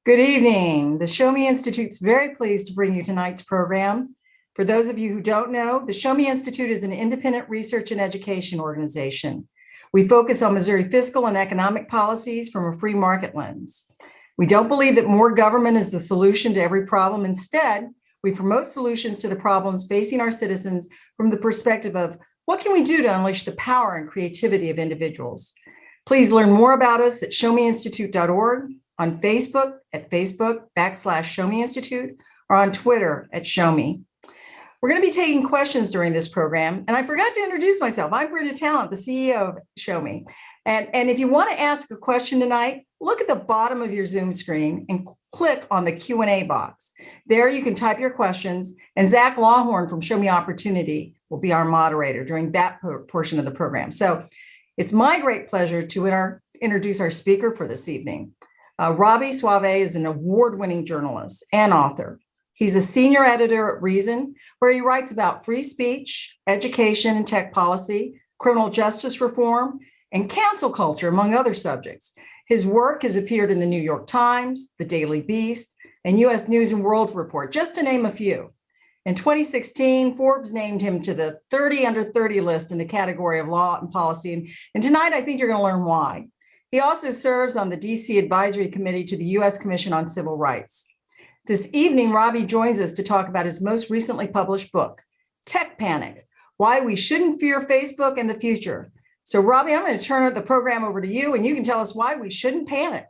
Good evening. The Show Me Institute's very pleased to bring you tonight's program. For those of you who don't know, the Show Me Institute is an independent research and education organization. We focus on Missouri fiscal and economic policies from a free market lens. We don't believe that more government is the solution to every problem. Instead, we promote solutions to the problems facing our citizens from the perspective of what can we do to unleash the power and creativity of individuals. Please learn more about us at showmeinstitute.org, on Facebook at Facebook.com/Show Me Institute, or on Twitter at Show Me. We're going to be taking questions during this program, and I forgot to introduce myself. I'm Brenda Talent, the CEO of Show Me. And if you want to ask a question tonight, look at the bottom of your Zoom screen and click on the Q&A box. There you can type your questions, and Zach Lawhorn from Show Me Opportunity will be our moderator during that portion of the program. So it's my great pleasure to introduce our speaker for this evening. Robby Soave is an award-winning journalist and author. He's a senior editor at Reason, where he writes about free speech, education and tech policy, criminal justice reform, and cancel culture, among other subjects. His work has appeared in the New York Times, the Daily Beast, and U.S. News and World Report, just to name a few. In 2016, Forbes named him to the 30 under 30 list in the category of law and policy. And tonight, I think you're going to learn why. He also serves on the DC Advisory Committee to the U.S. Commission on Civil Rights. This evening, Robby joins us to talk about his most recently published book, Tech Panic: Why We Shouldn't Fear Facebook in the Future. So, Robby, I'm going to turn the program over to you, and you can tell us why we shouldn't panic.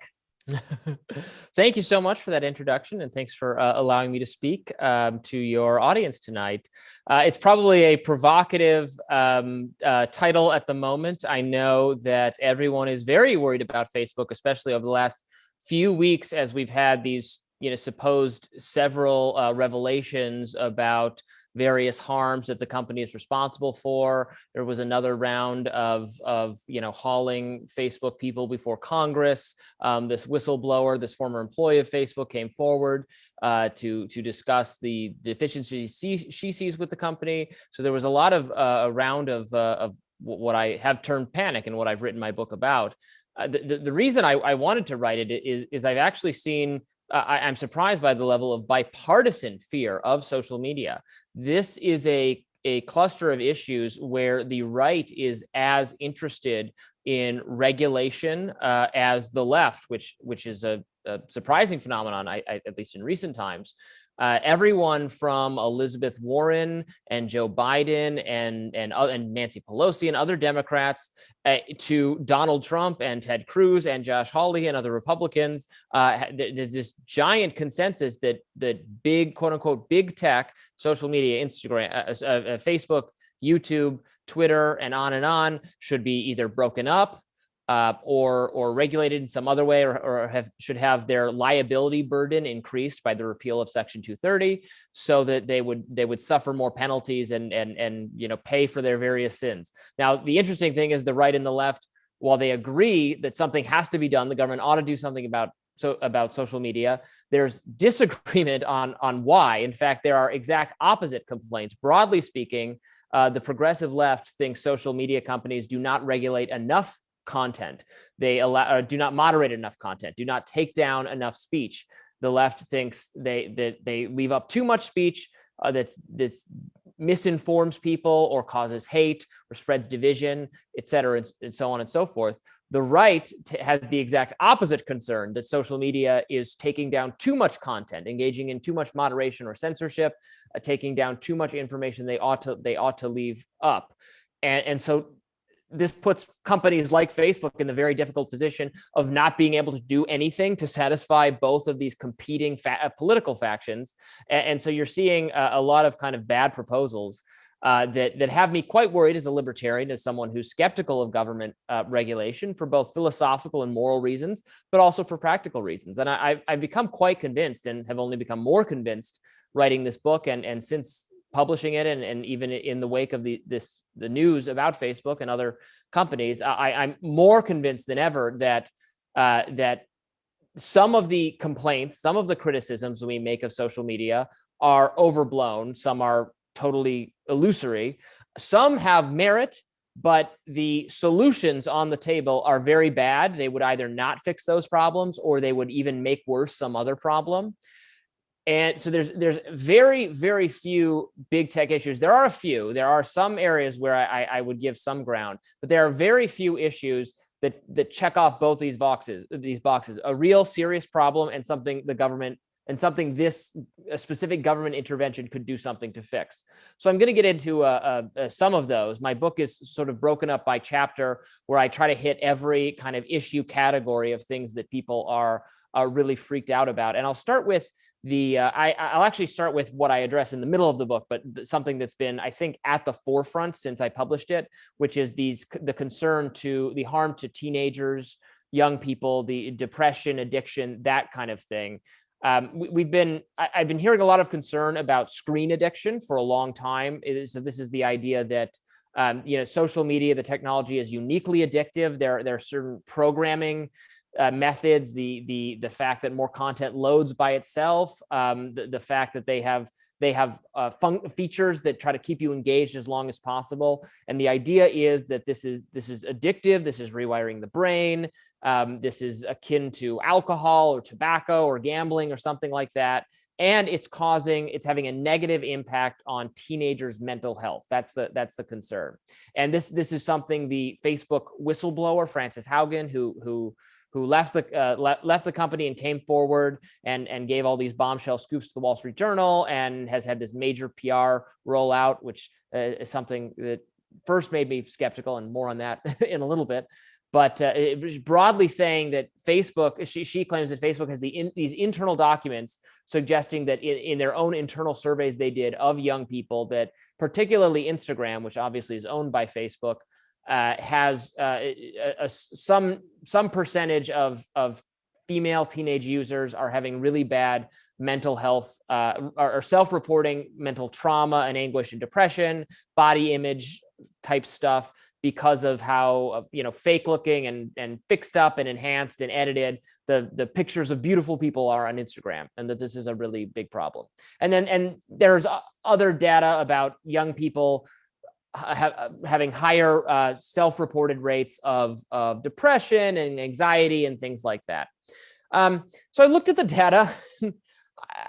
Thank you so much for that introduction, and thanks for allowing me to speak to your audience tonight. It's probably a provocative title at the moment. I know that everyone is very worried about Facebook, especially over the last few weeks as we've had these supposed several revelations about various harms that the company is responsible for. There was another round of hauling Facebook people before Congress. This whistleblower, this former employee of Facebook, came forward to discuss the deficiencies she sees with the company. So there was a lot of a round of what I have termed panic and what I've written my book about. The reason I wanted to write it is I've actually seen I'm surprised by the level of bipartisan fear of social media. This is a cluster of issues where the right is as interested in regulation as the left, which is a surprising phenomenon, at least in recent times. Everyone from Elizabeth Warren and Joe Biden and Nancy Pelosi and other Democrats to Donald Trump and Ted Cruz and Josh Hawley and other Republicans, there's this giant consensus that big, quote unquote, big tech, social media, Instagram, Facebook, YouTube, Twitter, and on should be either broken up or regulated in some other way, or should have their liability burden increased by the repeal of Section 230, so that they would suffer more penalties and pay for their various sins. Now, the interesting thing is the right and the left, while they agree that something has to be done, the government ought to do something about social media, there's disagreement on why. In fact, there are exact opposite complaints. Broadly speaking, the progressive left thinks social media companies do not regulate enough content. They do not moderate enough content, do not take down enough speech. The left thinks they leave up too much speech that's misinforms people or causes hate or spreads division, et cetera, and so on and so forth. The right has the exact opposite concern, that social media is taking down too much content, engaging in too much moderation or censorship, taking down too much information they ought to leave up. And so this puts companies like Facebook in the very difficult position of not being able to do anything to satisfy both of these competing political factions. And so you're seeing a lot of kind of bad proposals that have me quite worried as a libertarian, as someone who's skeptical of government regulation for both philosophical and moral reasons, but also for practical reasons. And I've become quite convinced, and have only become more convinced writing this book and since publishing it, and even in the wake of the news about Facebook and other companies, I'm more convinced than ever that some of the complaints, some of the criticisms we make of social media are overblown. Some are totally illusory. Some have merit, but the solutions on the table are very bad. They would either not fix those problems, or they would even make worse some other problem. And so there's very, very few big tech issues. There are a few. There are some areas where I would give some ground, but there are very few issues that check off both these boxes. A real serious problem, and something the government and something a specific government intervention could do something to fix. So I'm going to get into some of those. My book is sort of broken up by chapter, where I try to hit every kind of issue category of things that people are really freaked out about. And I'll start with I'll actually start with what I address in the middle of the book, but something that's been, I think, at the forefront since I published it, which is the harm to teenagers, young people, the depression, addiction, that kind of thing. I've been hearing a lot of concern about screen addiction for a long time. So this is the idea that social media, the technology is uniquely addictive. There are certain programming methods, the fact that more content loads by itself, the fact that they have features that try to keep you engaged as long as possible. And the idea is that this is addictive. This is rewiring the brain. This is akin to alcohol or tobacco or gambling or something like that. And it's having a negative impact on teenagers' mental health. That's the concern. And this is something the Facebook whistleblower, Frances Haugen, who left the company and came forward and gave all these bombshell scoops to the Wall Street Journal, and has had this major PR rollout, which is something that first made me skeptical, and more on that in a little bit. But it was broadly saying that Facebook, she claims that Facebook has these internal documents suggesting that in their own internal surveys they did of young people, that particularly Instagram, which obviously is owned by Facebook, has some percentage of female teenage users are having really bad mental health, or self-reporting mental trauma and anguish and depression, body image type stuff, because of how fake looking and fixed up and enhanced and edited the pictures of beautiful people are on Instagram, and that this is a really big problem. And there's other data about young people having higher self-reported rates of depression and anxiety and things like that. So I looked at the data.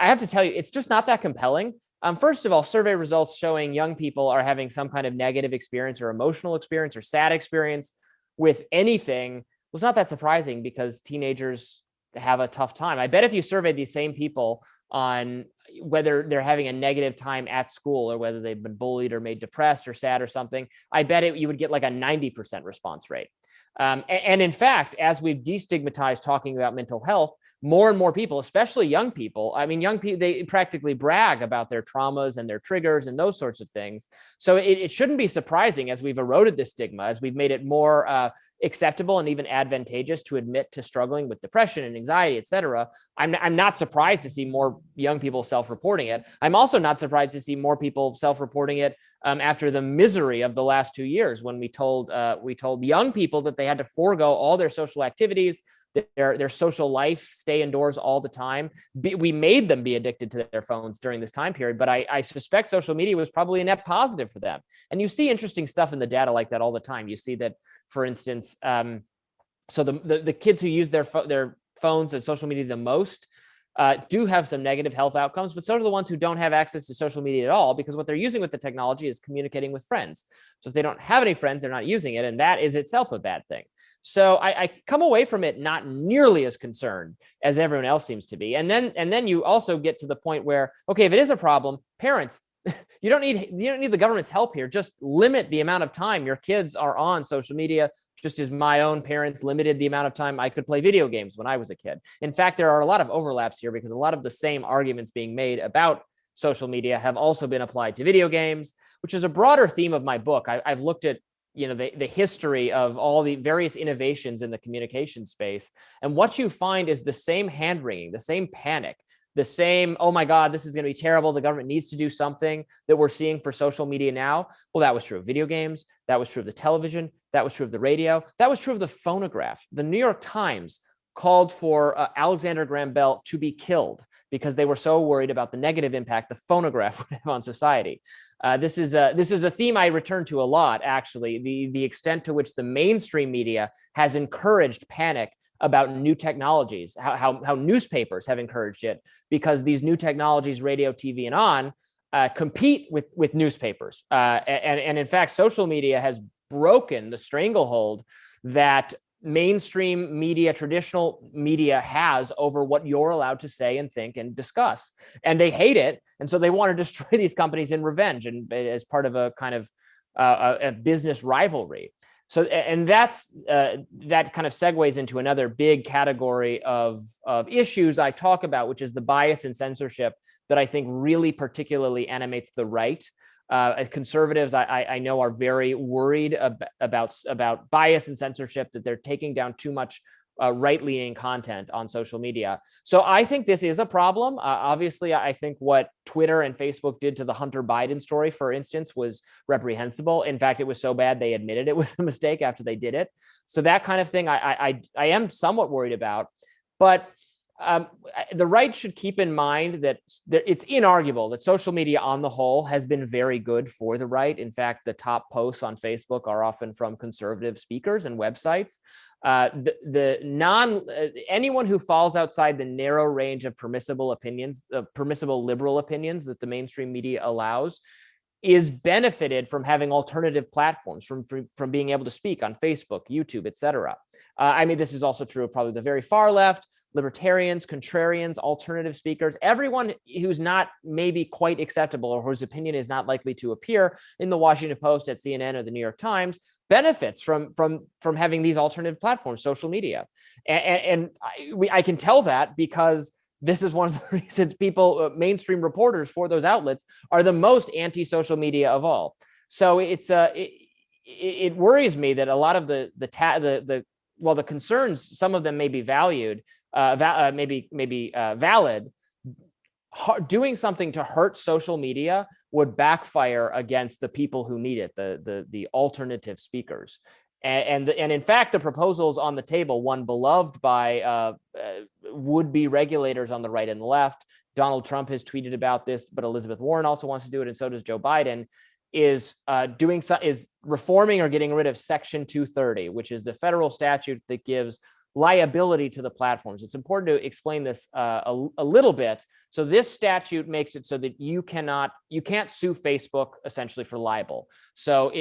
I have to tell you, it's just not that compelling. First of all, survey results showing young people are having some kind of negative experience or emotional experience or sad experience with anything was not that surprising, because teenagers have a tough time. I bet if you surveyed these same people on whether they're having a negative time at school, or whether they've been bullied or made depressed or sad or something, I bet you would get like a 90% response rate. And in fact, as we've destigmatized talking about mental health, more and more people, especially young people, they practically brag about their traumas and their triggers and those sorts of things. So it shouldn't be surprising, as we've eroded this stigma, as we've made it more acceptable and even advantageous to admit to struggling with depression and anxiety, et cetera. I'm not surprised to see more young people self-reporting it. I'm also not surprised to see more people self-reporting it after the misery of the last 2 years, when we told young people that they had to forego all their social activities, their social life, stay indoors all the time. We made them be addicted to their phones during this time period, but I suspect social media was probably a net positive for them. And you see interesting stuff in the data like that all the time. You see that, for instance, so the kids who use their phones and social media the most do have some negative health outcomes, but so do the ones who don't have access to social media at all, because what they're using with the technology is communicating with friends. So if they don't have any friends, they're not using it, and that is itself a bad thing. So I come away from it not nearly as concerned as everyone else seems to be. And then you also get to the point where, okay, if it is a problem, parents, you don't need the government's help here. Just limit the amount of time your kids are on social media, just as my own parents limited the amount of time I could play video games when I was a kid. In fact, there are a lot of overlaps here, because a lot of the same arguments being made about social media have also been applied to video games, which is a broader theme of my book. I've looked at the history of all the various innovations in the communication space. And what you find is the same hand-wringing, the same panic, the same, oh my God, this is going to be terrible, the government needs to do something, that we're seeing for social media now. Well, that was true of video games. That was true of the television. That was true of the radio. That was true of the phonograph. The New York Times called for Alexander Graham Bell to be killed because they were so worried about the negative impact the phonograph would have on society. This is a theme I return to a lot, actually, the extent to which the mainstream media has encouraged panic about new technologies, how newspapers have encouraged it, because these new technologies, radio, TV, and on, compete with newspapers. And in fact, social media has broken the stranglehold that mainstream media, traditional media has over what you're allowed to say and think and discuss. And they hate it. And so they want to destroy these companies in revenge and as part of a kind of a business rivalry. So, and that kind of segues into another big category of issues I talk about, which is the bias and censorship that I think really particularly animates the right. Conservatives, I know, are very worried about bias and censorship, that they're taking down too much right-leaning content on social media. So I think this is a problem. Obviously, I think what Twitter and Facebook did to the Hunter Biden story, for instance, was reprehensible. In fact, it was so bad they admitted it was a mistake after they did it. So that kind of thing I am somewhat worried about. But the right should keep in mind that it's inarguable that social media on the whole has been very good for the right. In fact, the top posts on Facebook are often from conservative speakers and websites. Anyone who falls outside the narrow range of permissible opinions, permissible liberal opinions that the mainstream media allows, is benefited from having alternative platforms, from being able to speak on Facebook, YouTube, etc. I mean, this is also true of probably the very far left, libertarians, contrarians, alternative speakers, everyone who's not maybe quite acceptable or whose opinion is not likely to appear in the Washington Post, at CNN, or the New York Times benefits from having these alternative platforms, social media. And I can tell that because this is one of the reasons people, mainstream reporters for those outlets, are the most anti-social media of all. So it worries me that a lot of the concerns, some of them may be valued, valid. Doing something to hurt social media would backfire against the people who need it, the alternative speakers. And in fact, the proposals on the table, one beloved by would-be regulators on the right and the left, Donald Trump has tweeted about this, but Elizabeth Warren also wants to do it, and so does Joe Biden, is reforming or getting rid of Section 230, which is the federal statute that gives liability to the platforms. It's important to explain this a little bit. So this statute makes it so that you can't sue Facebook essentially for libel. So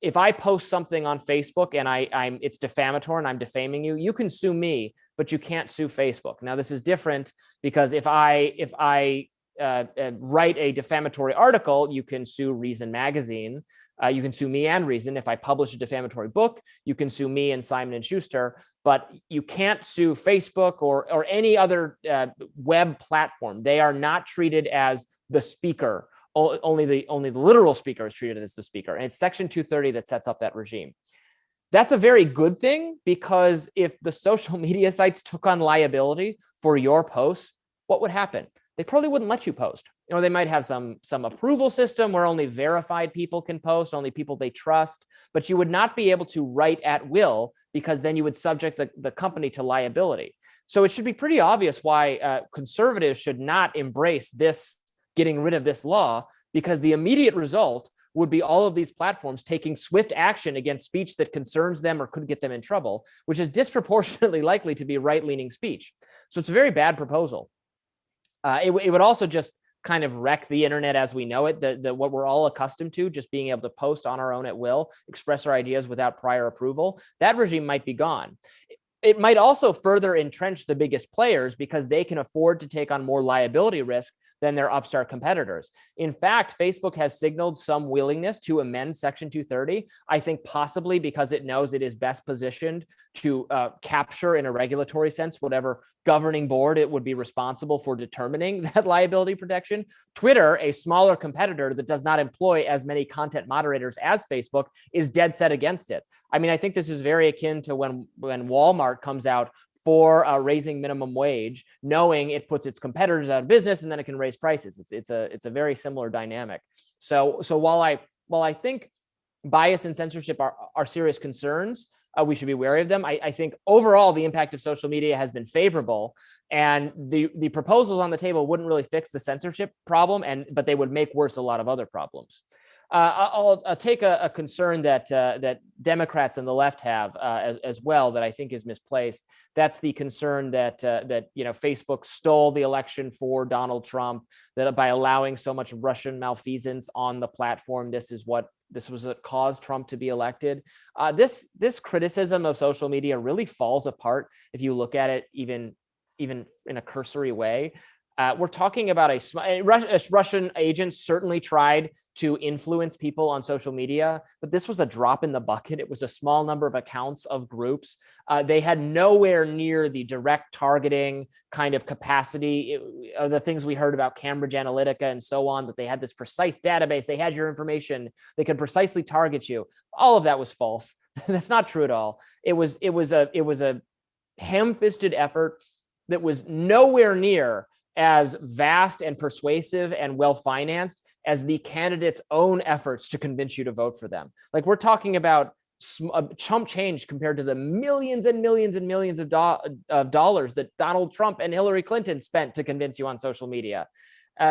if I post something on Facebook and it's defamatory and I'm defaming you, you can sue me, but you can't sue Facebook. Now, this is different because if I write a defamatory article, you can sue Reason Magazine. You can sue me and Reason. If I publish a defamatory book, you can sue me and Simon & Schuster, but you can't sue Facebook or any other web platform. They are not treated as the speaker. Only the literal speaker is treated as the speaker. And it's Section 230 that sets up that regime. That's a very good thing, because if the social media sites took on liability for your posts, what would happen? They probably wouldn't let you post. Or they might have some approval system where only verified people can post, only people they trust, but you would not be able to write at will, because then you would subject the company to liability. So it should be pretty obvious why conservatives should not embrace this, getting rid of this law, because the immediate result would be all of these platforms taking swift action against speech that concerns them or could get them in trouble, which is disproportionately likely to be right-leaning speech. So it's a very bad proposal. It would also just kind of wreck the internet as we know it, what we're all accustomed to, just being able to post on our own at will, express our ideas without prior approval. That regime might be gone. It might also further entrench the biggest players because they can afford to take on more liability risk than their upstart competitors. In fact, Facebook has signaled some willingness to amend Section 230, I think possibly because it knows it is best positioned to capture, in a regulatory sense, whatever governing board it would be responsible for determining that liability protection. Twitter, a smaller competitor that does not employ as many content moderators as Facebook, is dead set against it. I mean, I think this is very akin to when Walmart comes out for raising minimum wage, knowing it puts its competitors out of business and then it can raise prices. It's a very similar dynamic. So while I think bias and censorship are serious concerns, we should be wary of them. I think overall the impact of social media has been favorable, and the proposals on the table wouldn't really fix the censorship problem, but they would make worse a lot of other problems. I'll take a concern that Democrats and the left have as well that I think is misplaced. That's the concern that Facebook stole the election for Donald Trump, that by allowing so much Russian malfeasance on the platform, this was what caused Trump to be elected. This criticism of social media really falls apart if you look at it even in a cursory way. We're talking about a Russian agent certainly tried to influence people on social media, but this was a drop in the bucket. It was a small number of accounts of groups. They had nowhere near the direct targeting kind of capacity of the things we heard about Cambridge Analytica and so on, that they had this precise database, they had your information, they could precisely target you. All of that was false. That's not true at all. It was a ham-fisted effort that was nowhere near as vast and persuasive and well-financed as the candidates' own efforts to convince you to vote for them. Like, we're talking about a chump change compared to the millions and millions and millions of dollars that Donald Trump and Hillary Clinton spent to convince you on social media.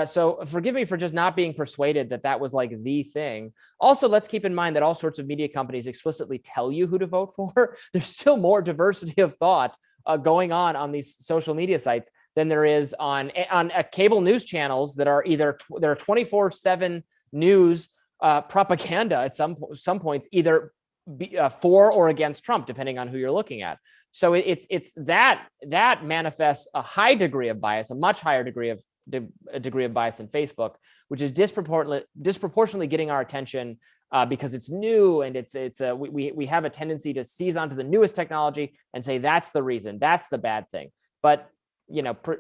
So forgive me for just not being persuaded that was like the thing. Also, let's keep in mind that all sorts of media companies explicitly tell you who to vote for. There's still more diversity of thought going on these social media sites than there is on cable news channels that are either there are 24/7 news propaganda at some points, either for or against Trump, depending on who you're looking at. So it's that manifests a high degree of bias, a much higher degree of bias than Facebook, which is disproportionately getting our attention because it's new, and we have a tendency to seize onto the newest technology and say that's the reason, that's the bad thing. But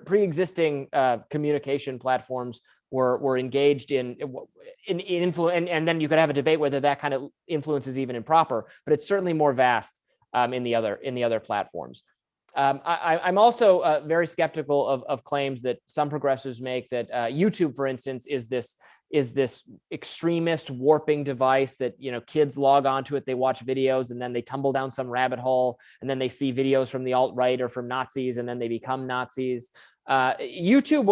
pre-existing communication platforms were engaged in influence, and then you could have a debate whether that kind of influence is even improper, but it's certainly more vast in the other platforms. I'm also very skeptical of claims that some progressives make that YouTube, for instance, is this extremist warping device that kids log onto it, they watch videos, and then they tumble down some rabbit hole, and then they see videos from the alt-right or from Nazis, and then they become Nazis. YouTube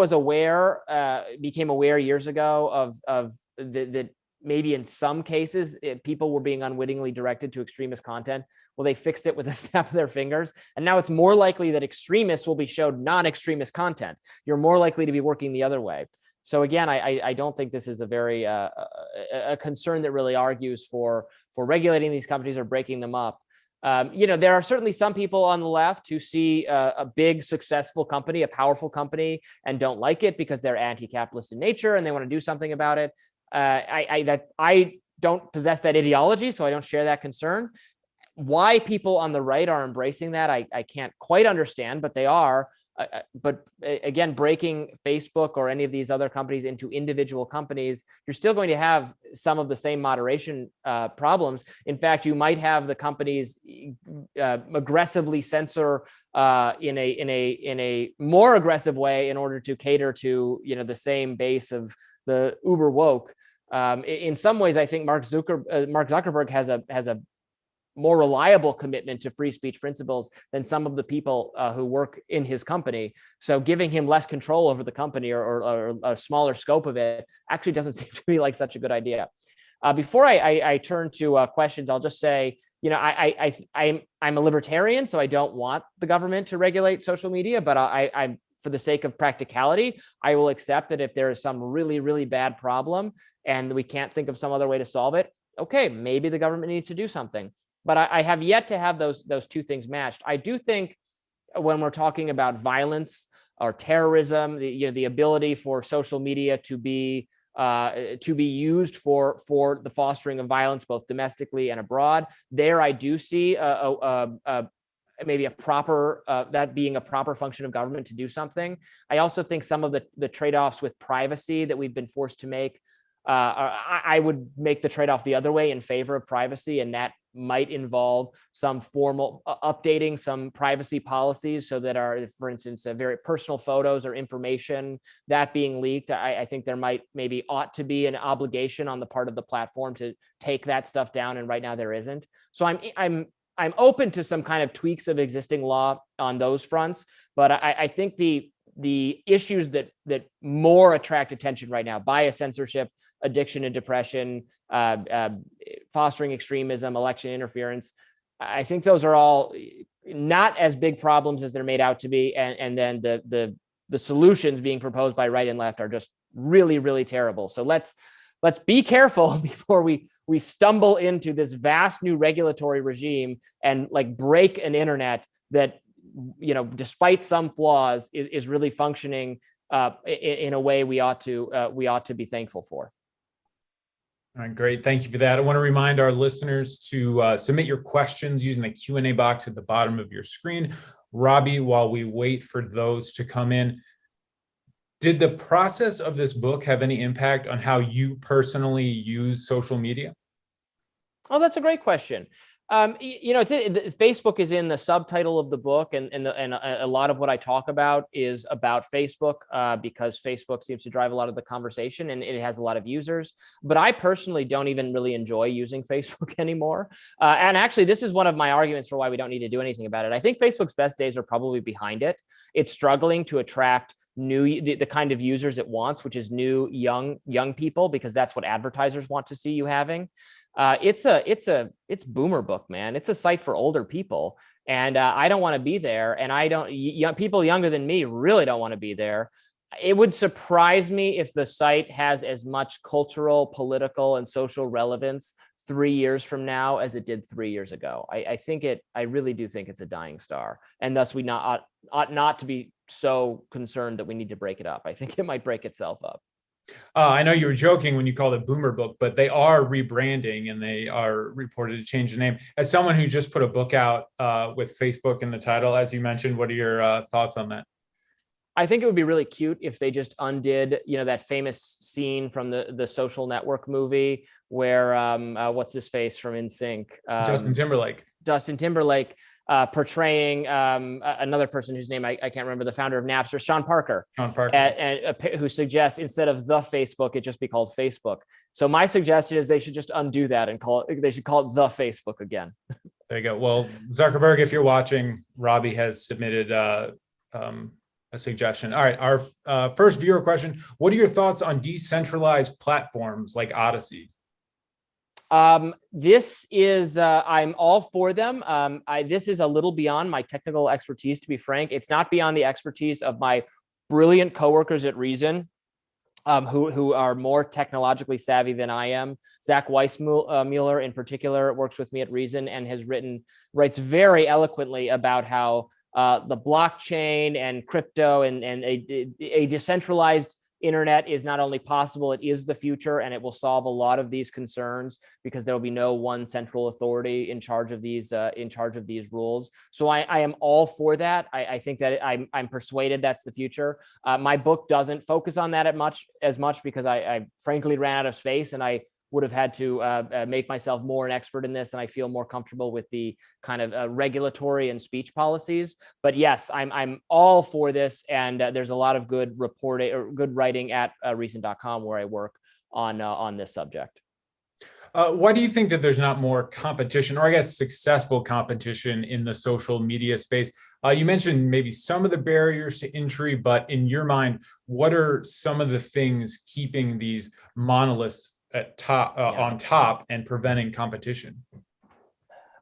became aware years ago of that maybe in some cases people were being unwittingly directed to extremist content. Well, they fixed it with a snap of their fingers, and now it's more likely that extremists will be showed non-extremist content. You're more likely to be working the other way. So again, I don't think this is a very a concern that really argues for regulating these companies or breaking them up. There are certainly some people on the left who see a big, successful company, a powerful company, and don't like it because they're anti-capitalist in nature and they want to do something about it. I don't possess that ideology, so I don't share that concern. Why people on the right are embracing that, I can't quite understand, but they are. But again, breaking Facebook or any of these other companies into individual companies, you're still going to have some of the same moderation problems. In fact, you might have the companies aggressively censor in a more aggressive way in order to cater to the same base of the uber woke. In some ways, I think Mark Zuckerberg has a more reliable commitment to free speech principles than some of the people who work in his company. So giving him less control over the company or a smaller scope of it actually doesn't seem to be like such a good idea. Before I turn to questions, I'll just say, I'm a libertarian, so I don't want the government to regulate social media, but I for the sake of practicality, I will accept that if there is some really, really bad problem and we can't think of some other way to solve it, okay, maybe the government needs to do something. But I have yet to have those two things matched. I do think when we're talking about violence or terrorism, the ability for social media to be used for the fostering of violence, both domestically and abroad, there I do see maybe a proper that being a proper function of government to do something. I also think some of the trade-offs with privacy that we've been forced to make, I would make the trade-off the other way in favor of privacy, and that might involve some formal updating some privacy policies so that are, for instance, very personal photos or information that being leaked. I think there ought to be an obligation on the part of the platform to take that stuff down, and right now there isn't. So I'm open to some kind of tweaks of existing law on those fronts, but I think the issues that more attract attention right now: bias, censorship, addiction and depression, fostering extremism, election interference, I think those are all not as big problems as they're made out to be, and then the solutions being proposed by right and left are just really, really terrible. So let's be careful before we stumble into this vast new regulatory regime and like break an internet that, you know, despite some flaws, is really functioning in a way we ought to be thankful for. All right, great. Thank you for that. I want to remind our listeners to submit your questions using the Q&A box at the bottom of your screen. Robby, while we wait for those to come in, did the process of this book have any impact on how you personally use social media? Oh, that's a great question. You know, Facebook is in the subtitle of the book, and a lot of what I talk about is about Facebook because Facebook seems to drive a lot of the conversation, and it has a lot of users. But I personally don't even really enjoy using Facebook anymore. And actually, this is one of my arguments for why we don't need to do anything about it. I think Facebook's best days are probably behind it. It's struggling to attract the kind of users it wants, which is new, young people, because that's what advertisers want to see you having. It's boomer book, man. It's a site for older people, and I don't want to be there. And people younger than me really don't want to be there. It would surprise me if the site has as much cultural, political, and social relevance 3 years from now as it did 3 years ago. I really do think it's a dying star, and thus we ought not to be so concerned that we need to break it up. I think it might break itself up. I know you were joking when you called it Boomer Book, but they are rebranding and they are reported to change the name. As someone who just put a book out with Facebook in the title, as you mentioned, what are your thoughts on that? I think it would be really cute if they just undid, you know, that famous scene from the Social Network movie where what's his face from NSYNC? Justin Timberlake portraying another person whose name I can't remember, the founder of Napster, Sean Parker, and who suggests instead of the Facebook, it just be called Facebook. So my suggestion is they should just undo that and they should call it the Facebook again. There you go. Well, Zuckerberg, if you're watching, Robby has submitted a suggestion. All right, our first viewer question: what are your thoughts on decentralized platforms like Odyssey? This is, I'm all for them. This is a little beyond my technical expertise, to be frank. It's not beyond the expertise of my brilliant coworkers at Reason, who are more technologically savvy than I am. Zach Weissmuller, in particular, works with me at Reason and writes very eloquently about how the blockchain and crypto and a decentralized internet is not only possible, it is the future, and it will solve a lot of these concerns because there will be no one central authority in charge of these rules. So I am all for that. I think that I'm persuaded that's the future. My book doesn't focus on that as much because I frankly ran out of space, and I would have had to make myself more an expert in this, and I feel more comfortable with the kind of regulatory and speech policies. But yes, I'm all for this, and there's a lot of good reporting or good writing at recent.com where I work on this subject. Why do you think that there's not more competition, or I guess successful competition, in the social media space? You mentioned maybe some of the barriers to entry, but in your mind, what are some of the things keeping these monoliths on top and preventing competition?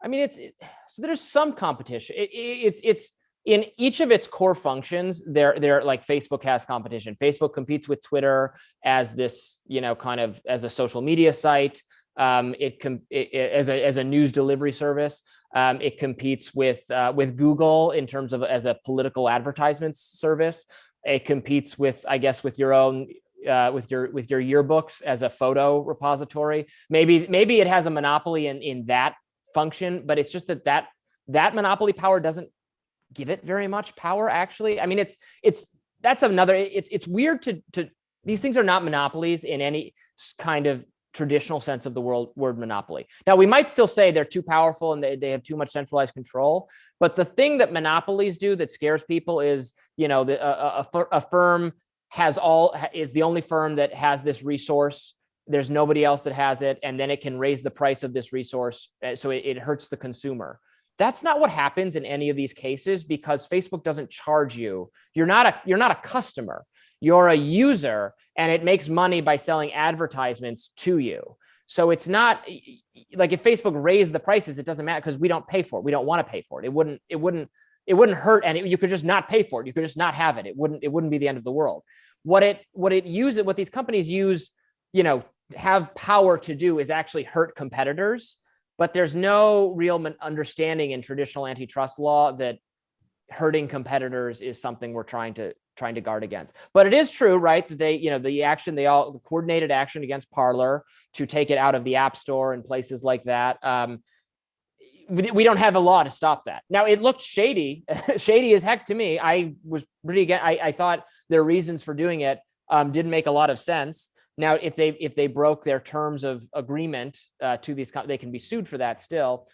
I mean, so there's some competition. It's in each of its core functions. They're like Facebook has competition. Facebook competes with Twitter as this, you know, kind of as a social media site. As a news delivery service. It competes with Google in terms of as a political advertisements service. It competes with, I guess, with your own. With your yearbooks as a photo repository. Maybe it has a monopoly in that function, but it's just that monopoly power doesn't give it very much power, actually. I mean, it's weird to these things are not monopolies in any kind of traditional sense of the word monopoly. Now, we might still say they're too powerful and they have too much centralized control, but the thing that monopolies do that scares people is, you know, a firm is the only firm that has this resource. There's nobody else that has it. And then it can raise the price of this resource. So it hurts the consumer. That's not what happens in any of these cases, because Facebook doesn't charge you. You're not a customer. You're a user, and it makes money by selling advertisements to you. So it's not like if Facebook raised the prices, it doesn't matter because we don't pay for it. We don't want to pay for it. It wouldn't hurt, and you could just not pay for it. You could just not have it. It wouldn't be the end of the world. What these companies use, have power to do is actually hurt competitors. But there's no real understanding in traditional antitrust law that hurting competitors is something we're trying to guard against. But it is true, right, that the coordinated action against Parler to take it out of the App Store and places like that. We don't have a law to stop that. Now, it looked shady as heck to me. I was I thought their reasons for doing it didn't make a lot of sense. Now, if they broke their terms of agreement to these, they can be sued for that still.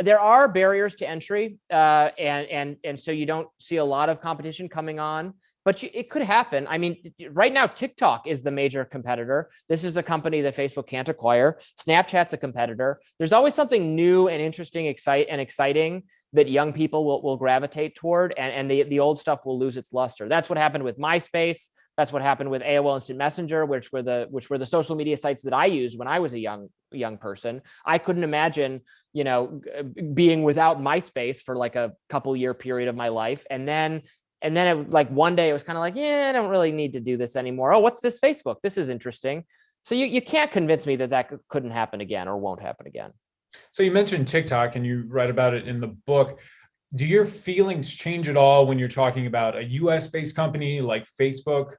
There are barriers to entry, and so you don't see a lot of competition coming on, but it could happen. I mean, right now, TikTok is the major competitor. This is a company that Facebook can't acquire. Snapchat's a competitor. There's always something new and interesting, exciting that young people will gravitate toward, and the old stuff will lose its luster. That's what happened with MySpace. That's what happened with AOL Instant Messenger, which were the social media sites that I used when I was a young person. I couldn't imagine, being without MySpace for like a couple year period of my life. And then one day it was kind of like, I don't really need to do this anymore. Oh, what's this Facebook? This is interesting. So you can't convince me that couldn't happen again or won't happen again. So you mentioned TikTok, and you write about it in the book. Do your feelings change at all when you're talking about a US-based company like Facebook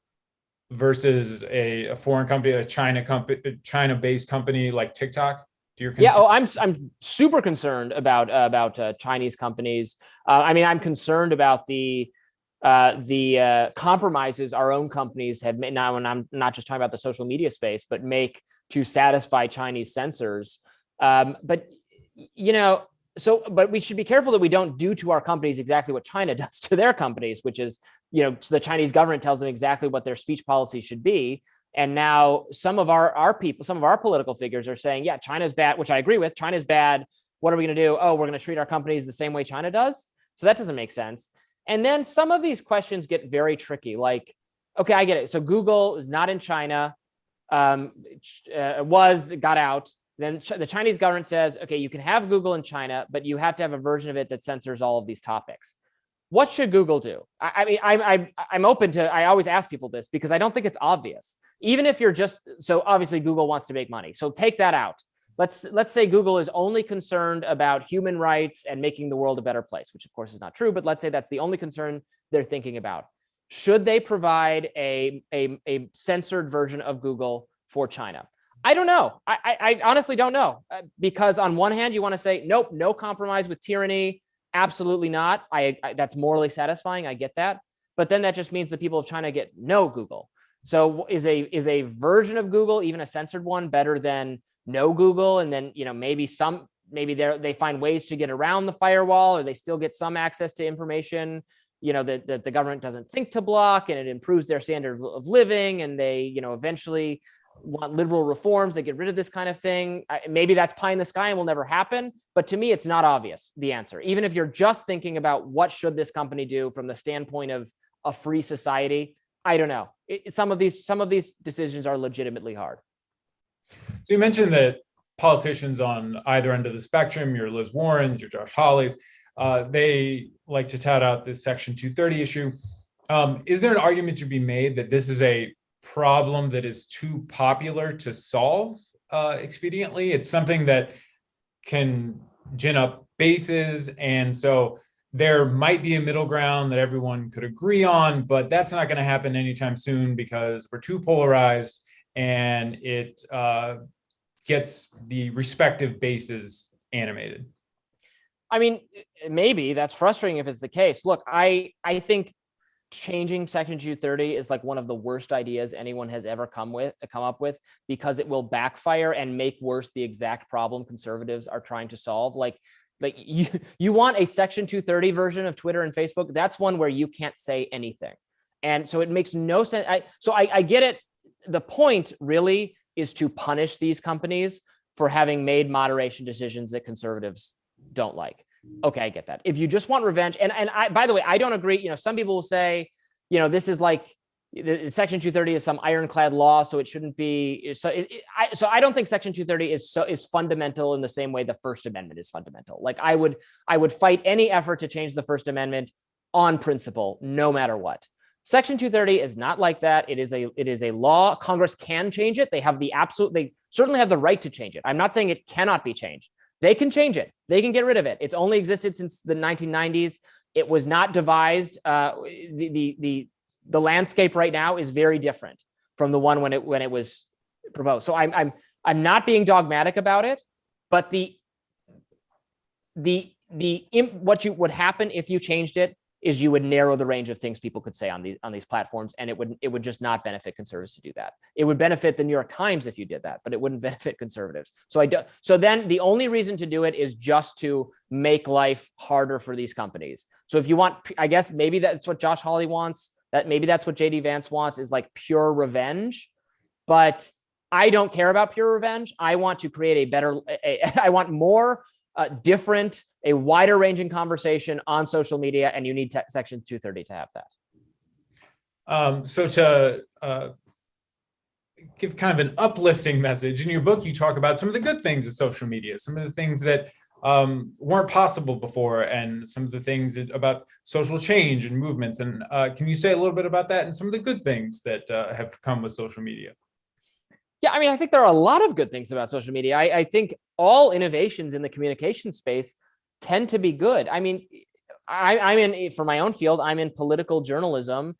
versus a foreign company, a China-based company like TikTok? I'm super concerned about Chinese companies. I'm concerned about the compromises our own companies have made. Now, and I'm not just talking about the social media space, but make to satisfy Chinese censors. But we should be careful that we don't do to our companies exactly what China does to their companies, which is, the Chinese government tells them exactly what their speech policy should be. And now some of our people, some of our political figures are saying, yeah, China's bad, which I agree with. China's bad. What are we going to do? Oh, we're going to treat our companies the same way China does. So that doesn't make sense. And then some of these questions get very tricky. Like, okay, I get it. So Google is not in China, got out. Then the Chinese government says, okay, you can have Google in China, but you have to have a version of it that censors all of these topics. What should Google do? I'm open to, I always ask people this because I don't think it's obvious. Even if so obviously Google wants to make money. So take that out. Let's say Google is only concerned about human rights and making the world a better place, which of course is not true, but let's say that's the only concern they're thinking about. Should they provide a censored version of Google for China? I don't know. I honestly don't know, because on one hand, you want to say, nope, no compromise with tyranny. Absolutely not. That's morally satisfying. I get that. But then that just means the people of China get no Google. So is a version of Google, even a censored one, better than no Google? And then, maybe they find ways to get around the firewall, or they still get some access to information, that the government doesn't think to block, and it improves their standard of living. And they, eventually want liberal reforms that get rid of this kind of thing. Maybe that's pie in the sky and will never happen. But to me, it's not obvious, the answer. Even if you're just thinking about what should this company do from the standpoint of a free society, I don't know. Some of these decisions are legitimately hard. So you mentioned that politicians on either end of the spectrum, your Liz Warrens, your Josh Hawleys, they like to tout out this Section 230 issue. Is there an argument to be made that this is a problem that is too popular to solve expediently? It's something that can gin up bases, and so there might be a middle ground that everyone could agree on, but that's not going to happen anytime soon because we're too polarized, and it gets the respective bases animated. I mean, maybe that's frustrating if it's the case. Look, I think changing Section 230 is like one of the worst ideas anyone has ever come up with, because it will backfire and make worse the exact problem conservatives are trying to solve. Like you want a Section 230 version of Twitter and Facebook. That's one where you can't say anything. And so it makes no sense. I get it. The point really is to punish these companies for having made moderation decisions that conservatives don't like. Okay, I get that. If you just want revenge, and I, by the way, I don't agree. You know, some people will say, you know, this is like Section 230 is some ironclad law, so it shouldn't be. So, so I don't think Section 230 is fundamental in the same way the First Amendment is fundamental. Like I would fight any effort to change the First Amendment on principle, no matter what. Section 230 is not like that. It is a law. Congress can change it. They certainly have the right to change it. I'm not saying it cannot be changed. They can change it. They can get rid of it. It's only existed since the 1990s. It was not devised. The landscape right now is very different from the one when it was proposed. So I'm not being dogmatic about it, but what would happen if you changed it is you would narrow the range of things people could say on these platforms, and it would just not benefit conservatives to do that. It would benefit the New York Times if you did that, but it wouldn't benefit conservatives. So then the only reason to do it is just to make life harder for these companies. So if you want, I guess maybe that's what Josh Hawley wants. That maybe that's what JD Vance wants, is like pure revenge. But I don't care about pure revenge. I want to create I want more different, a wider ranging conversation on social media, and you need Section 230 to have that. So to give kind of an uplifting message, in your book, you talk about some of the good things of social media, some of the things that weren't possible before, and some of the things about social change and movements. And can you say a little bit about that and some of the good things that have come with social media? Yeah, I mean, I think there are a lot of good things about social media. I think all innovations in the communication space tend to be good. I mean, I'm in, for my own field, I'm in political journalism.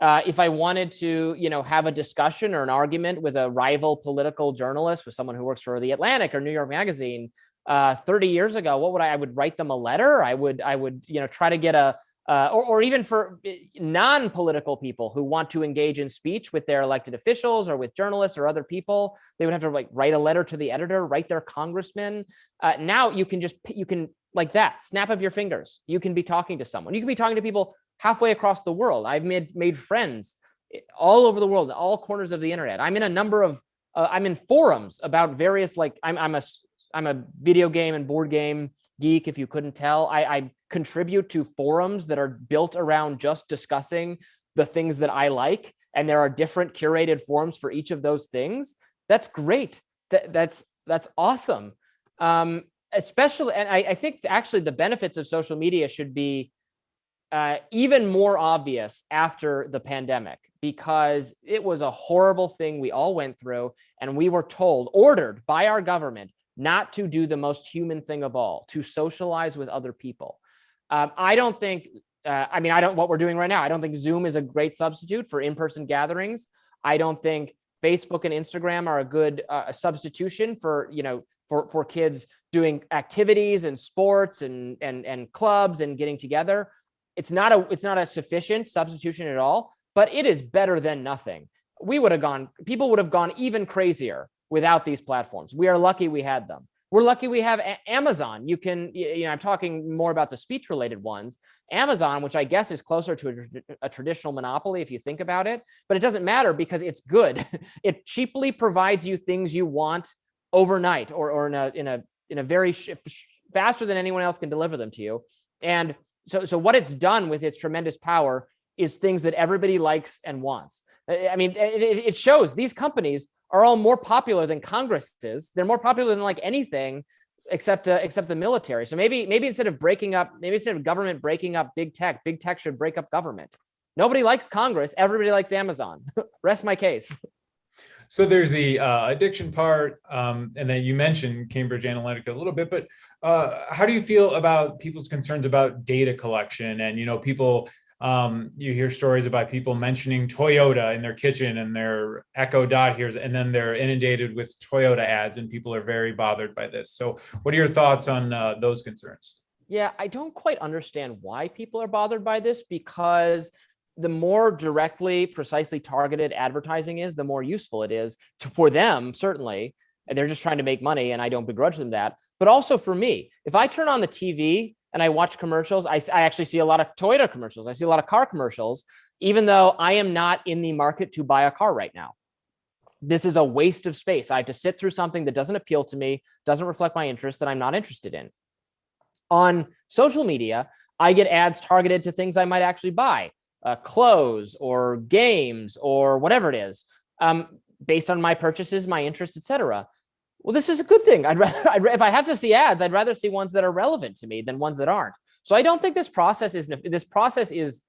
If I wanted to, have a discussion or an argument with a rival political journalist, with someone who works for The Atlantic or New York Magazine, 30 years ago, I would write them a letter. I would, try to get or even for non-political people who want to engage in speech with their elected officials or with journalists or other people, they would have to write a letter to the editor, write their congressman. Now you can like that, snap of your fingers, you can be talking to someone. You can be talking to people halfway across the world. I've made friends all over the world, all corners of the internet. I'm in a number of, I'm in forums about various, I'm a video game and board game geek, if you couldn't tell. I contribute to forums that are built around just discussing the things that I like, and there are different curated forums for each of those things. That's great. That's awesome. Especially, and I think actually the benefits of social media should be even more obvious after the pandemic, because it was a horrible thing we all went through, and we were ordered by our government not to do the most human thing of all, to socialize with other people. I don't think, what we're doing right now, I don't think Zoom is a great substitute for in-person gatherings. I don't think Facebook and Instagram are a good substitution for kids doing activities and sports and clubs and getting together. It's not a sufficient substitution at all, but it is better than nothing. People would have gone even crazier without these platforms. We are lucky we had them. We're lucky we have Amazon. I'm talking more about the speech related ones. Amazon, which I guess is closer to a traditional monopoly if you think about it, but it doesn't matter because it's good. It cheaply provides you things you want overnight or in a very faster than anyone else can deliver them to you. And so what it's done with its tremendous power is things that everybody likes and wants. I mean, it shows these companies are all more popular than Congress is. They're more popular than anything except the military. So maybe instead of government breaking up big tech should break up government. Nobody likes Congress. Everybody likes Amazon. Rest my case. So there's the addiction part, and then you mentioned Cambridge Analytica a little bit, but how do you feel about people's concerns about data collection? And, people, you hear stories about people mentioning Toyota in their kitchen and their Echo Dot here, and then they're inundated with Toyota ads, and people are very bothered by this. So what are your thoughts on those concerns? Yeah, I don't quite understand why people are bothered by this, because the more directly, precisely targeted advertising is, the more useful it is for them, certainly. They're just trying to make money, and I don't begrudge them that. But also for me, if I turn on the TV and I watch commercials, I actually see a lot of Toyota commercials. I see a lot of car commercials, even though I am not in the market to buy a car right now. This is a waste of space. I have to sit through something that doesn't appeal to me, doesn't reflect my interests, that I'm not interested in. On social media, I get ads targeted to things I might actually buy, clothes or games or whatever it is, based on my purchases, my interests, etc. Well, this is a good thing. If I have to see ads, I'd rather see ones that are relevant to me than ones that aren't. So I don't think this process is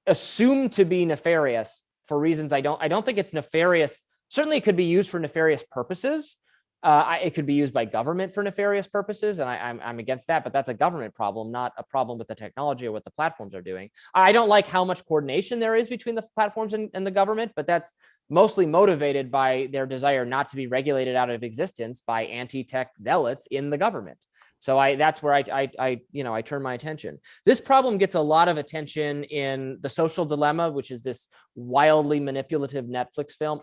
assumed to be nefarious for reasons I don't think it's nefarious. Certainly, it could be used for nefarious purposes. It could be used by government for nefarious purposes, and I'm against that. But that's a government problem, not a problem with the technology or what the platforms are doing. I don't like how much coordination there is between the platforms and the government, but that's mostly motivated by their desire not to be regulated out of existence by anti-tech zealots in the government. So that's where I turn my attention. This problem gets a lot of attention in The Social Dilemma, which is this wildly manipulative Netflix film.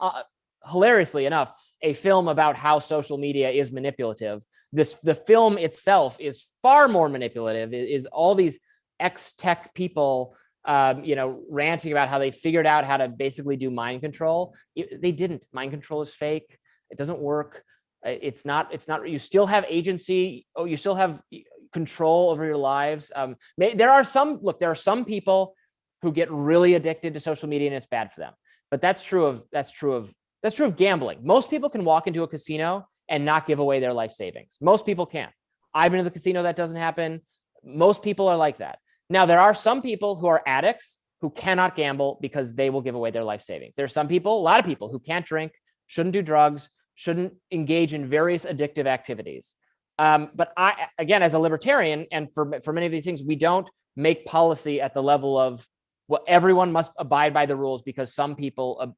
Hilariously enough, a film about how social media is manipulative. The film itself is far more manipulative. It is all these ex-tech people, ranting about how they figured out how to basically do mind control. They didn't. Mind control is fake. It doesn't work. It's not. You still have agency. You still have control over your lives. There are some people who get really addicted to social media and it's bad for them. But that's true of gambling. Most people can walk into a casino and not give away their life savings. Most people can't. I've been to the casino, that doesn't happen. Most people are like that. Now, there are some people who are addicts who cannot gamble because they will give away their life savings. There are a lot of people who can't drink, shouldn't do drugs, shouldn't engage in various addictive activities. But I, again, as a libertarian, and for many of these things, we don't make policy at the level of, well, everyone must abide by the rules because some people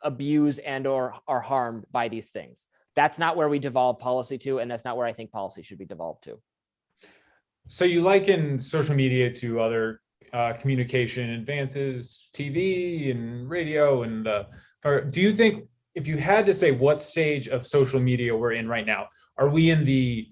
abuse and or are harmed by these things. That's not where we devolve policy to, and that's not where I think policy should be devolved to. So you liken social media to other communication advances, TV and radio, and do you think, if you had to say what stage of social media we're in right now, are we in the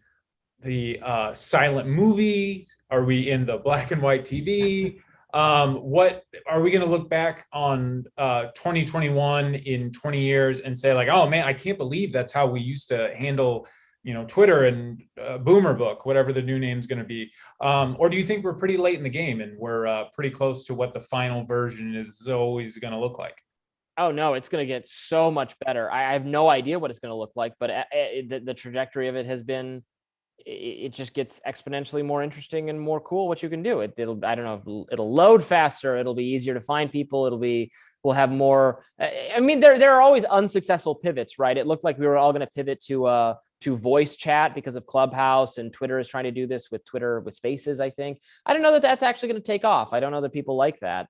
silent movies? Are we in the black and white TV? What are we going to look back on 2021 in 20 years and say like, oh man, I can't believe that's how we used to handle, Twitter and Boomer Book, whatever the new name's going to be. Or do you think we're pretty late in the game and we're pretty close to what the final version is always going to look like? Oh no, it's going to get so much better. I have no idea what it's going to look like, but the trajectory of it has been, it just gets exponentially more interesting and more cool what you can do. It'll I don't know, it'll load faster. It'll be easier to find people. We'll have more. I mean, there are always unsuccessful pivots, right? It looked like we were all going to pivot to voice chat because of Clubhouse, and Twitter is trying to do this with Spaces, I think. I don't know that that's actually going to take off. I don't know that people like that.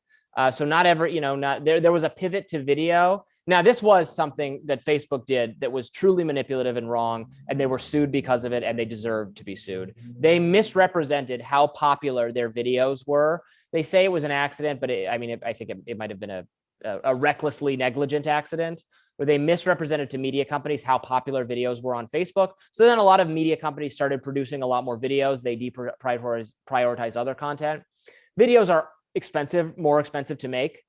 So there was a pivot to video. Now, this was something that Facebook did that was truly manipulative and wrong, and they were sued because of it, and they deserved to be sued. They misrepresented how popular their videos were. They say it was an accident, but I think it might have been a recklessly negligent accident, where they misrepresented to media companies how popular videos were on Facebook. So then a lot of media companies started producing a lot more videos. They deprioritize other content. Videos are more expensive to make,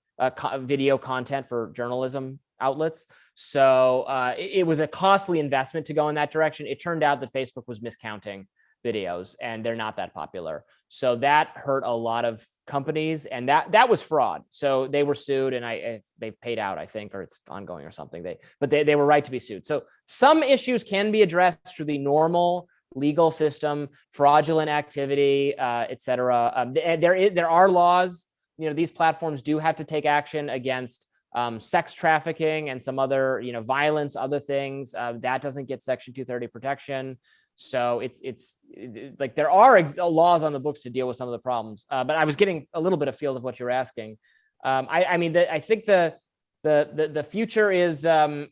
video content for journalism outlets. So it was a costly investment to go in that direction. It turned out that Facebook was miscounting videos, and they're not that popular. So that hurt a lot of companies, and that was fraud. So they were sued, and they paid out, I think, or it's ongoing or something. But they were right to be sued. So some issues can be addressed through the normal legal system, fraudulent activity, et cetera. There are laws. These platforms do have to take action against sex trafficking and some other, violence, other things. That doesn't get Section 230 protection. So it's like there are laws on the books to deal with some of the problems. But I was getting a little bit of field of what you're asking. I think the future is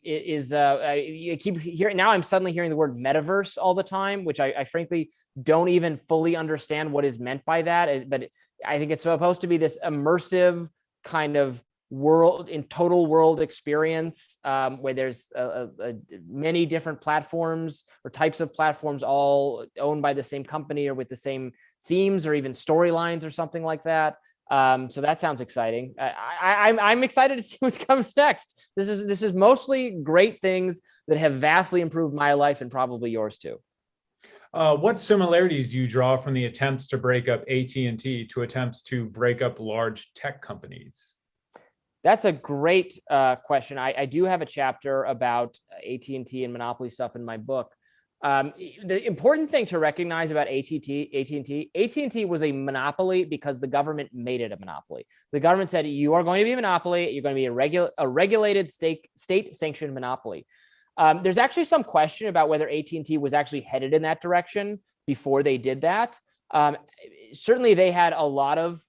you keep hearing, now I'm suddenly hearing the word metaverse all the time, which I frankly don't even fully understand what is meant by that. But I think it's supposed to be this immersive kind of total world experience, where there's many different platforms or types of platforms, all owned by the same company or with the same themes or even storylines or something like that. So that sounds exciting. I'm excited to see what comes next. This is mostly great things that have vastly improved my life and probably yours too. What similarities do you draw from the attempts to break up AT&T to attempts to break up large tech companies? That's a great question. I do have a chapter about AT&T and monopoly stuff in my book. The important thing to recognize about AT&T was a monopoly because the government made it a monopoly. The government said, you are going to be a monopoly. You're going to be a regulated state-sanctioned monopoly. There's actually some question about whether AT&T was actually headed in that direction before they did that. Certainly, they had a lot of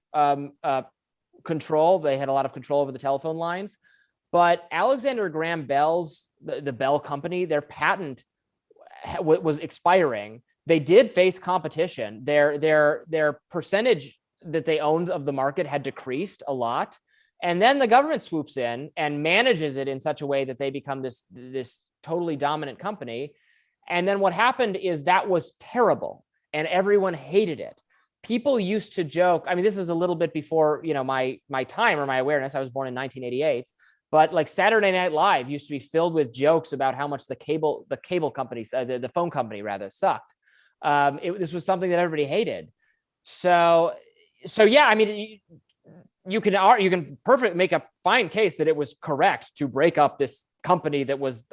control. They had a lot of control over the telephone lines. But Alexander Graham Bell's, the Bell Company, their patent was expiring. They did face competition. Their percentage that they owned of the market had decreased a lot. And then the government swoops in and manages it in such a way that they become this totally dominant company. And then what happened is that was terrible and everyone hated it. People used to joke, I mean, this is a little bit before, my time or my awareness. I was born in 1988. But like Saturday Night Live used to be filled with jokes about how much the cable companies, the phone company rather, sucked. This was something that everybody hated. So yeah, I mean, you can make a fine case that it was correct to break up this company that was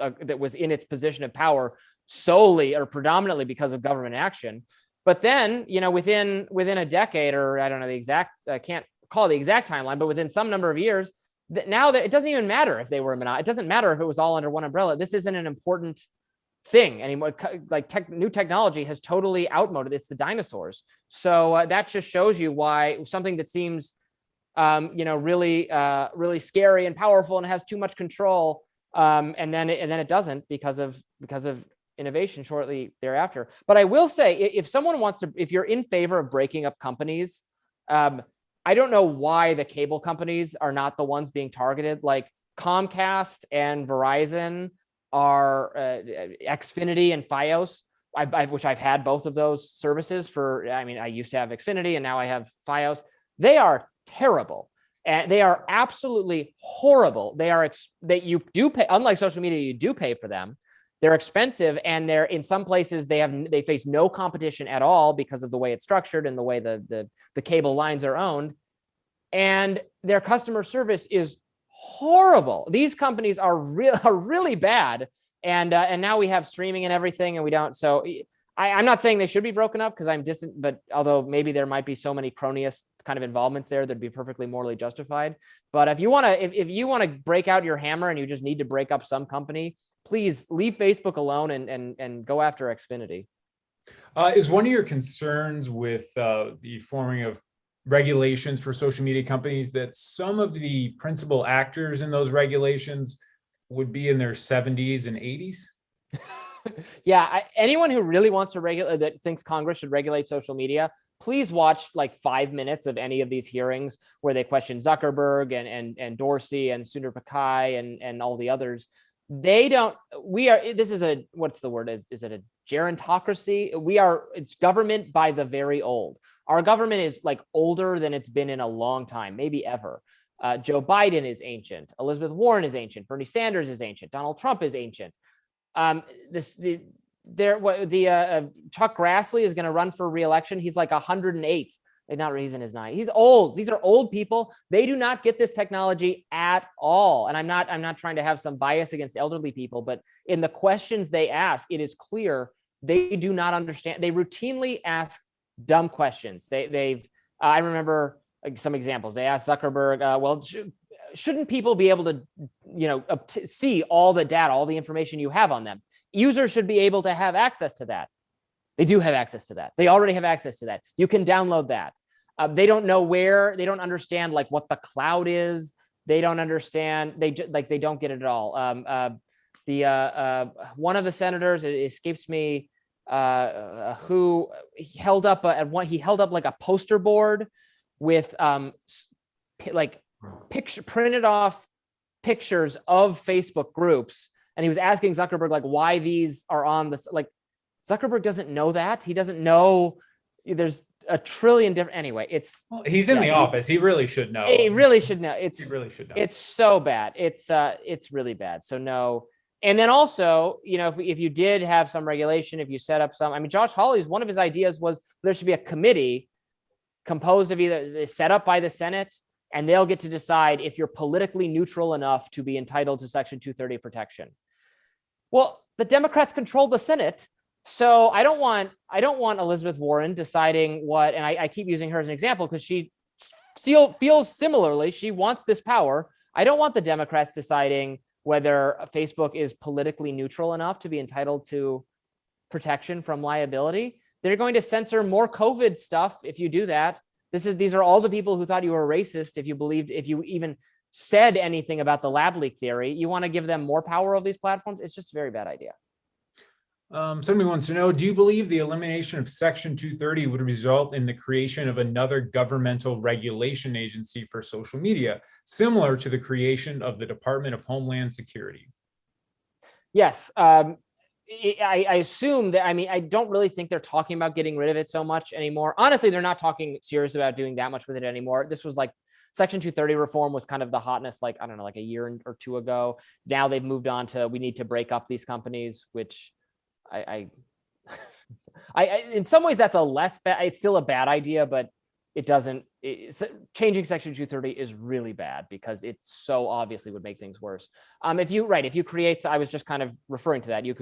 in its position of power solely or predominantly because of government action. But then, within a decade, or I don't know the exact, I can't call the exact timeline, but within some number of years, now that it doesn't even matter if they were a monopoly. It doesn't matter if it was all under one umbrella. This isn't an important thing anymore. Like new technology has totally outmoded. It's the dinosaurs. So that just shows you why something that seems, really scary and powerful and has too much control, and then it doesn't because of innovation shortly thereafter. But I will say, if you're in favor of breaking up companies, I don't know why the cable companies are not the ones being targeted. Like Comcast and Verizon are Xfinity and Fios, which I've had both of those services for. I mean, I used to have Xfinity and now I have Fios. They are terrible. And they are absolutely horrible. You do pay, unlike social media, you do pay for them. They're expensive, and they're in some places they face no competition at all because of the way it's structured and the way the cable lines are owned, and their customer service is horrible. These companies are really bad, and now we have streaming and everything, and we don't. So I'm not saying they should be broken up because I'm distant, but although maybe there might be so many cronyist kind of involvements there that'd be perfectly morally justified. But if you want to break out your hammer and you just need to break up some company, please leave Facebook alone and go after Xfinity. Is one of your concerns with the forming of regulations for social media companies that some of the principal actors in those regulations would be in their 70s and 80s? Yeah, anyone who really wants to regulate, that thinks Congress should regulate social media, please watch like 5 minutes of any of these hearings where they question Zuckerberg and Dorsey and Sundar Pichai and all the others. This is what's the word? Is it a gerontocracy? It's government by the very old. Our government is like older than it's been in a long time, maybe ever. Joe Biden is ancient. Elizabeth Warren is ancient. Bernie Sanders is ancient. Donald Trump is ancient. Chuck Grassley is going to run for re-election. He's like 108. He's in his 90s. He's old. These are old people. They do not get this technology at all. And I'm not trying to have some bias against elderly people, but in the questions they ask, it is clear they do not understand. They routinely ask dumb questions. I remember some examples. They asked Zuckerberg, shouldn't people be able to, see all the data, all the information you have on them? Users should be able to have access to that. They do have access to that. They already have access to that. You can download that. They don't know where. They don't understand like what the cloud is. They don't understand. They don't get it at all. One of the senators, it escapes me, who held up like a poster board with printed off pictures of Facebook groups, and he was asking Zuckerberg like why these are on this. Like Zuckerberg doesn't know that. He doesn't know there's a trillion different. Anyway, he's in the office. He really should know. He really should know. He really should know. It's so bad. It's really bad. So no, And then also, if you did have some regulation, if you set up some, I mean, Josh Hawley's, one of his ideas was there should be a committee composed of either set up by the Senate, and they'll get to decide if you're politically neutral enough to be entitled to Section 230 protection. Well, the Democrats control the Senate. So I don't want Elizabeth Warren deciding what, and I keep using her as an example because she feels similarly. She wants this power. I don't want the Democrats deciding whether Facebook is politically neutral enough to be entitled to protection from liability. They're going to censor more COVID stuff if you do that. These are all the people who thought you were racist if you even said anything about the lab leak theory. You want to give them more power over these platforms? It's just a very bad idea. Somebody wants to know, do you believe the elimination of Section 230 would result in the creation of another governmental regulation agency for social media, similar to the creation of the Department of Homeland Security? Yes. I assume that, I mean, I don't really think they're talking about getting rid of it so much anymore. Honestly, they're not talking serious about doing that much with it anymore. This was like Section 230 reform was kind of the hotness, like, I don't know, like a year or two ago. Now they've moved on to, we need to break up these companies, which I in some ways that's a less bad, it's still a bad idea, but changing Section 230 is really bad because it so obviously would make things worse. If you create, I was just kind of referring to that, you'd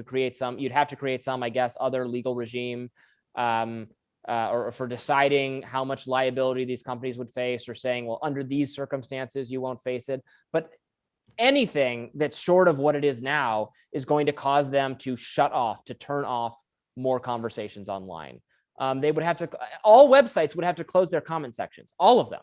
have to create some, I guess, other legal regime or for deciding how much liability these companies would face, or saying, well, under these circumstances, you won't face it. But anything that's short of what it is now is going to cause them to turn off more conversations online. They would have to, all websites would have to close their comment sections, all of them.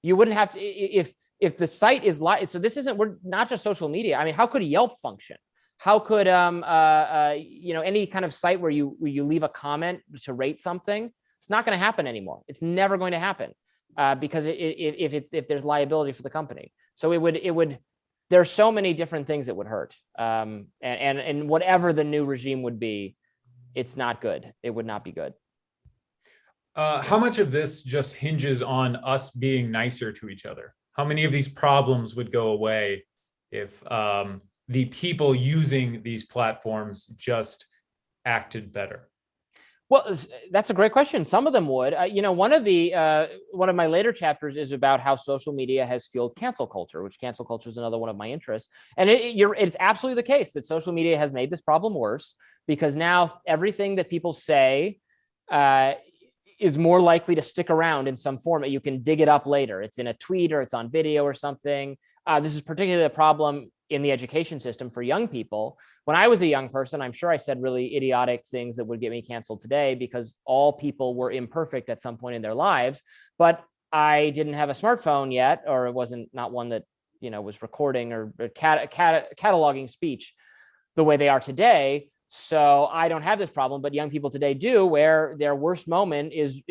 You wouldn't have to, if the site is live. So we're not just social media. I mean, how could Yelp function? How could, any kind of site where you leave a comment to rate something? It's not going to happen anymore. It's never going to happen because if there's liability for the company. So it would, there are so many different things that would hurt. And whatever the new regime would be, it's not good. It would not be good. How much of this just hinges on us being nicer to each other? How many of these problems would go away if the people using these platforms just acted better? Well, that's a great question. Some of them would. One of my later chapters is about how social media has fueled cancel culture, which cancel culture is another one of my interests. And it's absolutely the case that social media has made this problem worse, because now everything that people say is more likely to stick around in some format. You can dig it up later. It's in a tweet or it's on video or something. This is particularly a problem in the education system for young people. When I was a young person, I'm sure I said really idiotic things that would get me canceled today, because all people were imperfect at some point in their lives. But I didn't have a smartphone yet, or it wasn't not one that was recording or cataloging speech the way they are today. So I don't have this problem, but young people today do, where their worst moment is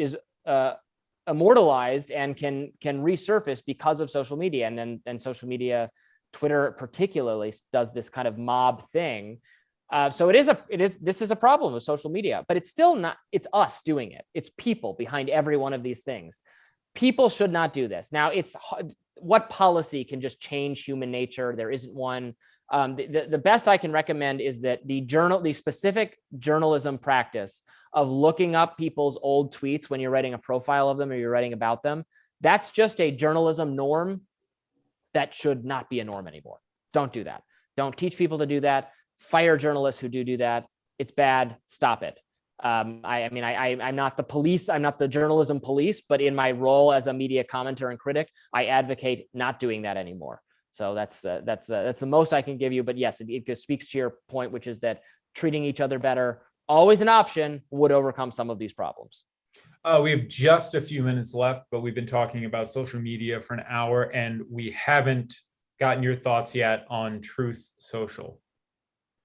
immortalized and can resurface because of social media. And then social media, Twitter particularly, does this kind of mob thing. So this is a problem with social media, but it's still not, it's us doing it. It's people behind every one of these things. People should not do this. Now, what policy can just change human nature? There isn't one. The best I can recommend is that the specific journalism practice of looking up people's old tweets when you're writing a profile of them or you're writing about them, that's just a journalism norm that should not be a norm anymore. Don't do that. Don't teach people to do that. Fire journalists who do that. It's bad. Stop it. I'm not the police. I'm not the journalism police, but in my role as a media commentator and critic, I advocate not doing that anymore. So that's the most I can give you. But yes, it speaks to your point, which is that treating each other better, always an option, would overcome some of these problems. We have just a few minutes left, but we've been talking about social media for an hour, and we haven't gotten your thoughts yet on Truth Social.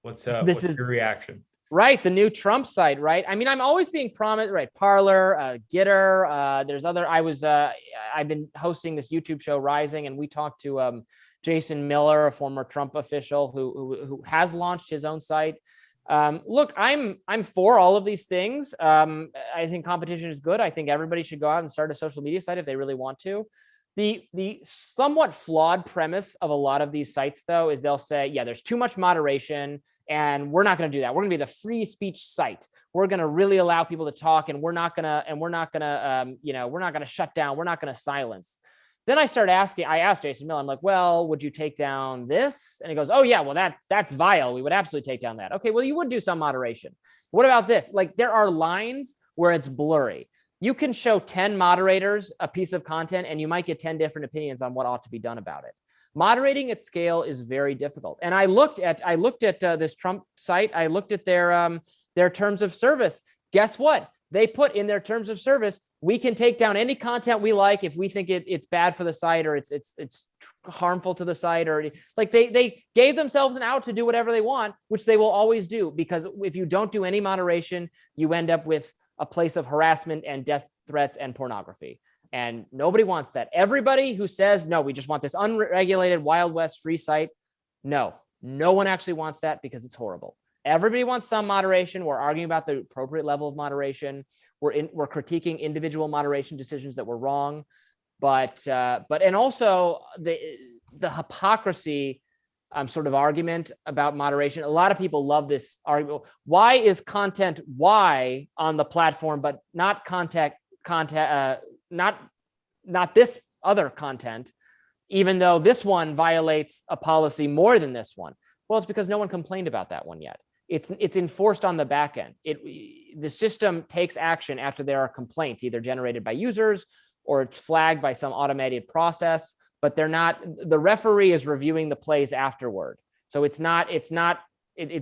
What's your reaction? Right, the new Trump site, right? I mean, I'm always being promised, right? Parler, Gitter, there's other. I've been hosting this YouTube show, Rising, and we talked to Jason Miller, a former Trump official who has launched his own site. Look, I'm for all of these things. I think competition is good. I think everybody should go out and start a social media site if they really want to. The somewhat flawed premise of a lot of these sites, though, is they'll say, yeah, there's too much moderation and we're not going to do that. We're going to be the free speech site. We're going to really allow people to talk, and we're not going to shut down. We're not going to silence. Then I asked Jason Miller, I'm like, well, would you take down this? And he goes, oh yeah, well, that's vile. We would absolutely take down that. Okay, well, you would do some moderation. What about this? Like, there are lines where it's blurry. You can show 10 moderators a piece of content and you might get 10 different opinions on what ought to be done about it. Moderating at scale is very difficult. And I looked at this Trump site. I looked at their terms of service. Guess what? They put in their terms of service, we can take down any content we like if we think it's bad for the site, or it's harmful to the site, or like they gave themselves an out to do whatever they want, which they will always do, because if you don't do any moderation, you end up with a place of harassment and death threats and pornography. And nobody wants that. Everybody who says, no, we just want this unregulated Wild West free site. No one actually wants that, because it's horrible. Everybody wants some moderation. We're arguing about the appropriate level of moderation. We're critiquing individual moderation decisions that were wrong, but also the hypocrisy sort of argument about moderation. A lot of people love this argument. Why is content Y on the platform, but not not this other content, even though this one violates a policy more than this one? Well, it's because no one complained about that one yet. It's enforced on the back end. The system takes action after there are complaints, either generated by users or it's flagged by some automated process, but the referee is reviewing the plays afterward. So it's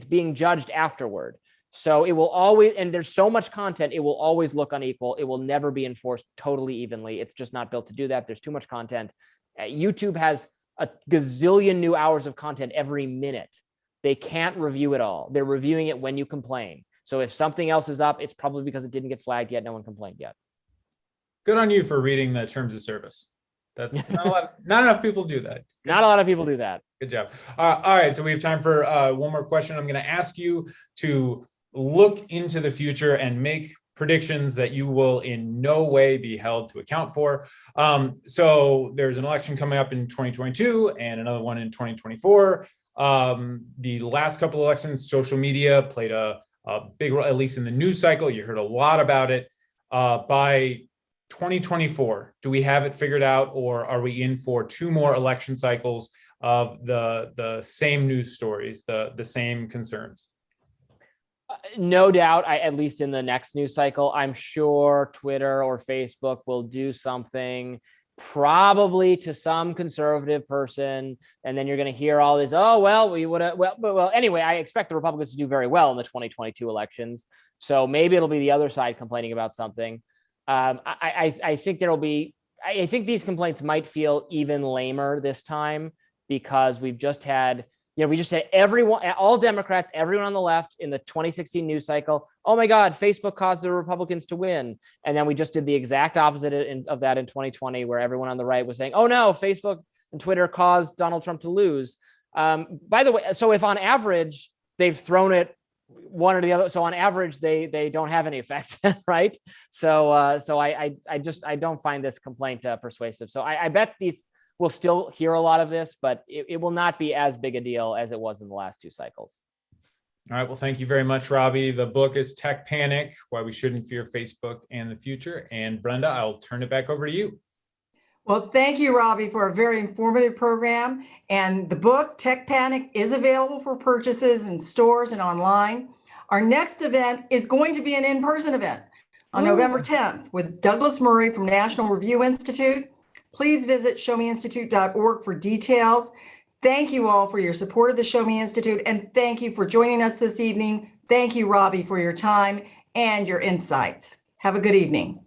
being judged afterward. So it will always, and there's so much content, it will always look unequal. It will never be enforced totally evenly. It's just not built to do that. There's too much content. YouTube has a gazillion new hours of content every minute. They can't review it all. They're reviewing it when you complain. So if something else is up, it's probably because it didn't get flagged yet. No one complained yet. Good on you for reading the terms of service. That's not enough people do that. Not a lot of people do that. Good job. All right, so we have time for one more question. I'm going to ask you to look into the future and make predictions that you will in no way be held to account for. So there's an election coming up in 2022 and another one in 2024. The last couple of elections, social media played a big role, at least in the news cycle. You heard a lot about it. By 2024, do we have it figured out, or are we in for 2 more election cycles of the same news stories, the same concerns? No doubt, at least in the next news cycle, I'm sure Twitter or Facebook will do something, probably to some conservative person, and then you're going to hear all this, oh, well, we would have, well, anyway, I expect the Republicans to do very well in the 2022 elections. So maybe it'll be the other side complaining about something. I think these complaints might feel even lamer this time, because we just had everyone, all Democrats, everyone on the left in the 2016 news cycle. Oh my God, Facebook caused the Republicans to win. And then we just did the exact opposite of that in 2020, where everyone on the right was saying, oh no, Facebook and Twitter caused Donald Trump to lose. By the way, so if on average they've thrown it one or the other, so on average they don't have any effect, right? So I don't find this complaint persuasive. So I bet we'll still hear a lot of this, but it will not be as big a deal as it was in the last 2 cycles. All right. Well, thank you very much, Robby. The book is Tech Panic: Why We Shouldn't Fear Facebook and the Future. And Brenda, I'll turn it back over to you. Well, thank you, Robby, for a very informative program. And the book, Tech Panic, is available for purchases in stores and online. Our next event is going to be an in-person event on November 10th with Douglas Murray from National Review Institute. Please visit showmeinstitute.org for details. Thank you all for your support of the Show Me Institute, and thank you for joining us this evening. Thank you, Robby, for your time and your insights. Have a good evening.